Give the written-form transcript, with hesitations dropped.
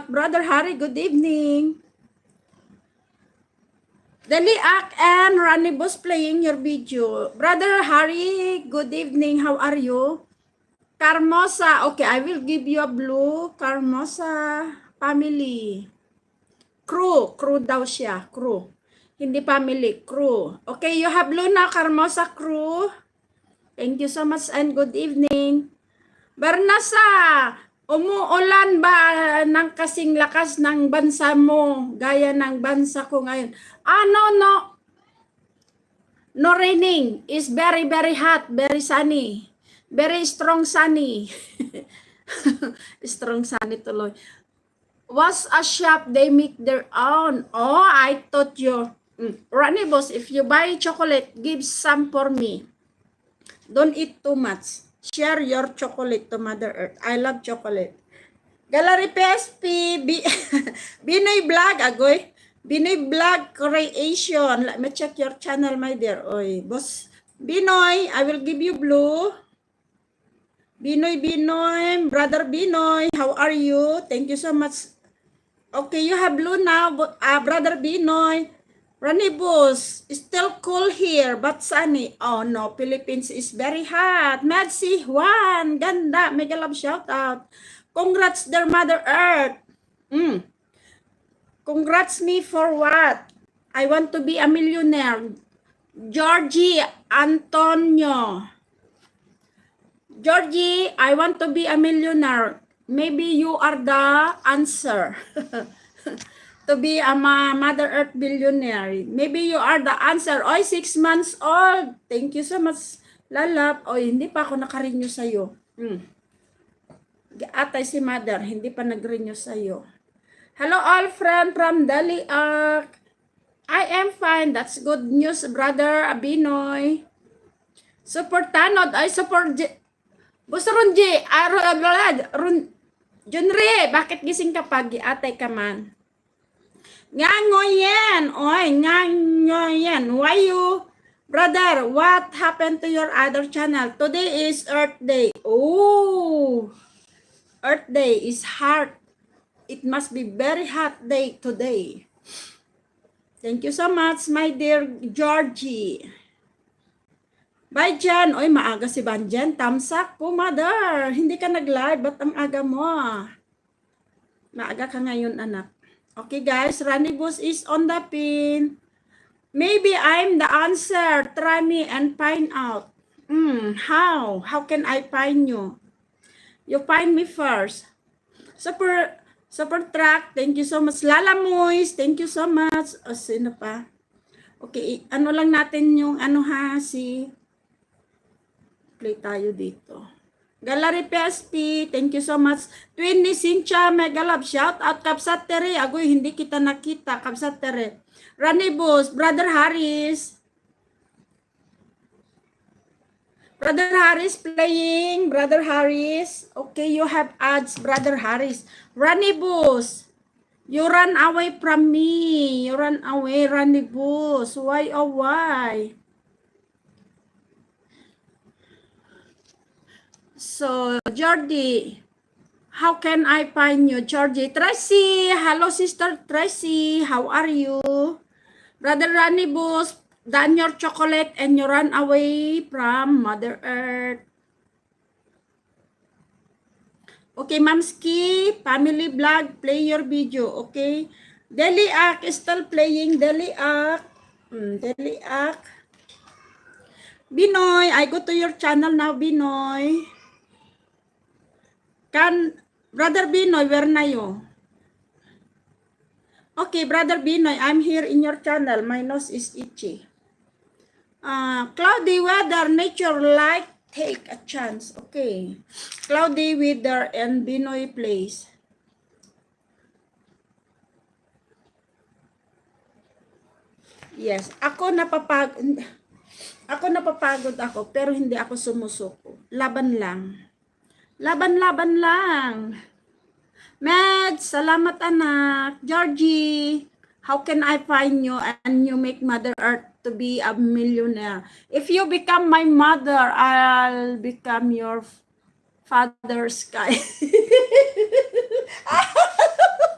Brother Harry, good evening. Deliak and Rani Boss playing your video. Brother Harry, good evening. How are you? Carmosa, okay, I will give you a blue. Carmosa family. Crew daw siya, crew. Hindi family, crew. Okay, you have blue na, Carmosa crew. Thank you so much and good evening. Bernasa, umuulan ba ng kasing lakas ng bansa mo gaya ng bansa ko ngayon? No. No raining. It's very, very hot, very sunny. Very strong sunny. Strong sunny tuloy. Was a shop, they make their own. Oh, I thought you. Rani Boss, if you buy chocolate, give some for me. Don't eat too much. Share your chocolate to Mother Earth. I love chocolate. Gallery PSP, Binoy Vlog, agoy. Binoy Vlog Creation. Let me check your channel, my dear. Oy, boss. Binoy, I will give you blue. Binoy, Brother Binoy, how are you? Thank you so much. Okay, you have blue now, Brother Binoy. Rani Boss, still cool here, but sunny. Oh no, Philippines is very hot. Madsi Juan, ganda, mega love shout out. Congrats, dear Mother Earth. Congrats me for what? I want to be a millionaire. Georgie Antonio. Georgie, I want to be a millionaire. Maybe you are the answer. To be a Mother Earth billionaire. Maybe you are the answer. Oy, 6 months old. Thank you so much, Lalap. Oy, hindi pa ako naka-renew sa'yo. Atay si Mother, hindi pa nag-renew sa'yo. Hello all friend from Daliak. I am fine. That's good news, Brother Abinoy. Support Tanod. Ay, support Busto Runji. Junri, bakit gising ka pag atay ka man? Ngangoyen. Oy, ngangoyen. Why you? Brother, what happened to your other channel? Today is Earth Day. Oh, Earth Day is hard. It must be very hot day today. Thank you so much, my dear Georgie. Bye, Jan. Oy, maaga si Banjan. Tamsak po, Mother. Hindi ka nag-live. Ba't ang aga mo? Maaga ka ngayon, anak. Okay, guys. Rani Boss is on the pin. Maybe I'm the answer. Try me and find out. How? How can I find you? You find me first. Super Track, thank you so much. Lala Moise, thank you so much. O, sino pa? Okay, ano lang natin yung play tayo dito. Gallery PSP, thank you so much. Twin ni Cynthia, mega love, shout out. Kapsat Tere, agoy, hindi kita nakita. Kapsat Tere. Rani Boss, Brother Harris. Brother Harris playing. Brother Harris. Okay, you have ads, Brother Harris. Rani Boss. You run away from me. You run away, Rani Boss. Why, oh why? So, Jordi, how can I find you? Jordi, Tracy. Hello, Sister Tracy. How are you? Brother Rani Boss, done your chocolate and you run away from Mother Earth. Okay, Mamski, family vlog, play your video, okay? Deliak is still playing, Deliak. Deliak. Binoy, I go to your channel now, Binoy. Brother Binoy, where na you? Okay, Brother Binoy, I'm here in your channel. My nose is itchy. Cloudy weather, nature light, take a chance. Okay. Cloudy weather and Binoy place. Yes, ako napapagod ako, pero hindi ako sumusuko. Laban lang. Laban lang. Med, salamat anak. Georgie, how can I find you and you make Mother Earth to be a millionaire? If you become my mother, I'll become your father sky.